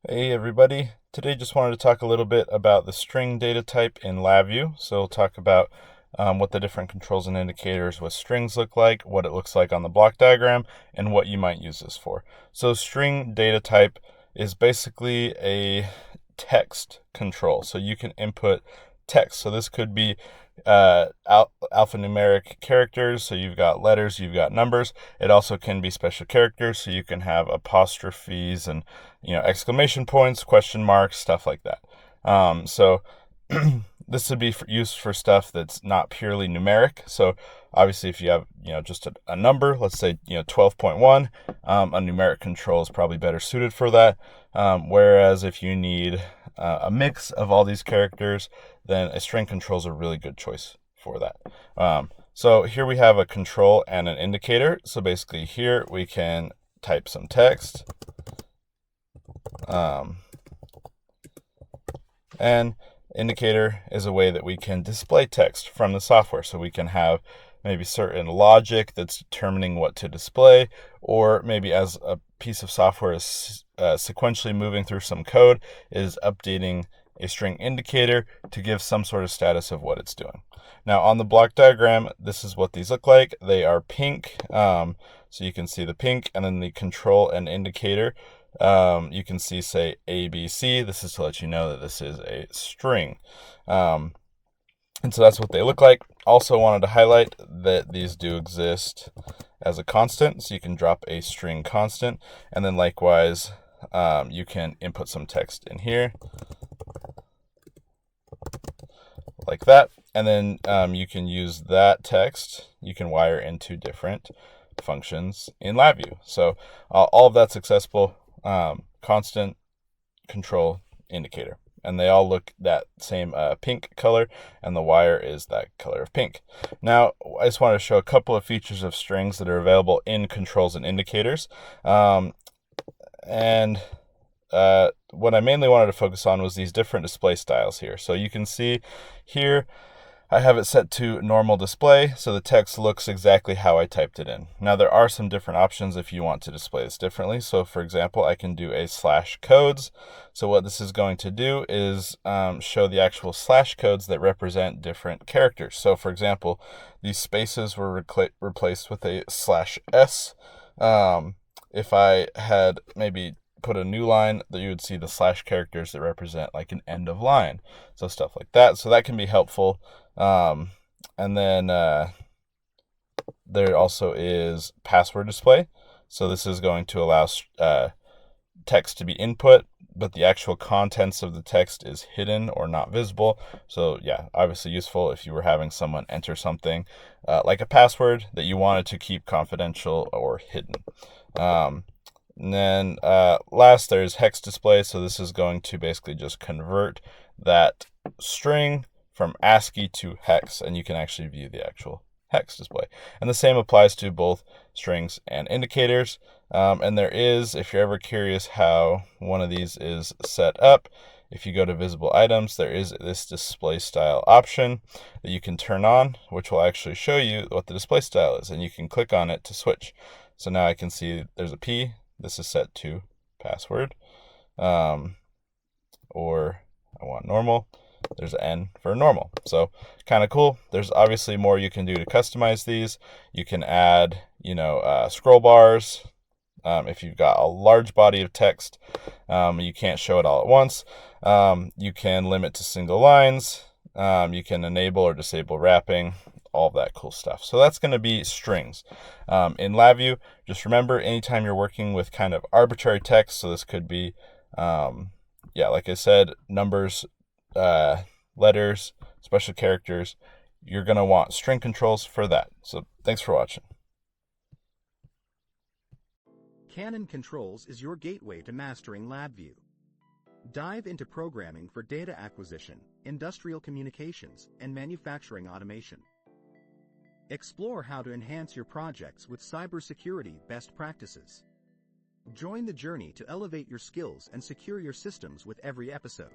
Hey everybody, today just wanted to talk a little bit about the string data type in LabVIEW. So we'll talk about what the different controls and indicators with strings look like, what it looks like on the block diagram, and what you might use this for. So string data type is basically a text control. So you can input text. So this could be alphanumeric characters. So you've got letters, you've got numbers. It also can be special characters. So you can have apostrophes and exclamation points, question marks, stuff like that. So this would be used for stuff that's not purely numeric. So obviously, if you have just a number, let's say 12.1, a numeric control is probably better suited for that. Whereas if you need a mix of all these characters, then a string control is a really good choice for that. So here we have a control and an indicator. So basically here we can type some text. And indicator is a way that we can display text from the software. So we can have maybe certain logic that's determining what to display, or maybe as a piece of software is sequentially moving through some code, is updating a string indicator to give some sort of status of what it's doing. Now on the block diagram, this is what these look like. They are pink, so you can see the pink, and then the control and indicator. You can see, say, ABC. This is to let you know that this is a string. And so that's what they look like. Also wanted to highlight that these do exist as a constant, so you can drop a string constant, and then likewise, you can input some text in here, like that, and then you can use that text, you can wire into different functions in LabVIEW. So all of that's accessible. Constant, control, indicator, and they all look that same pink color, and the wire is that color of pink. Now I just want to show a couple of features of strings that are available in controls and indicators, and what I mainly wanted to focus on was these different display styles here. So you can see here I have it set to normal display, so the text looks exactly how I typed it in. Now there are some different options if you want to display this differently. So for example, I can do a slash codes. So what this is going to do is show the actual slash codes that represent different characters. So for example, these spaces were replaced with a slash S. If I had maybe put a new line, that you would see the slash characters that represent like an end of line. So stuff like that. So that can be helpful. And then there also is password display. So this is going to allow text to be input, but the actual contents of the text is hidden or not visible. So yeah, obviously useful if you were having someone enter something like a password that you wanted to keep confidential or hidden. And then last, there's hex display. So this is going to basically just convert that string from ASCII to hex, and you can actually view the actual hex display. And the same applies to both strings and indicators. And there is, if you're ever curious how one of these is set up, if you go to visible items, there is this display style option that you can turn on, which will actually show you what the display style is, and you can click on it to switch. So now I can see there's a P. This is set to password, or I want normal. There's an N for normal. So kind of cool. There's obviously more you can do to customize these. You can add, scroll bars. If you've got a large body of text, you can't show it all at once. You can limit to single lines. You can enable or disable wrapping, all of that cool stuff. So that's going to be strings. In LabVIEW, just remember, anytime you're working with kind of arbitrary text, so this could be, like I said, numbers, letters, special characters, you're going to want string controls for that. So thanks for watching. Canon Controls is your gateway to mastering LabVIEW. Dive into programming for data acquisition, industrial communications, and manufacturing automation. Explore how to enhance your projects with cybersecurity best practices. Join the journey to elevate your skills and secure your systems with every episode.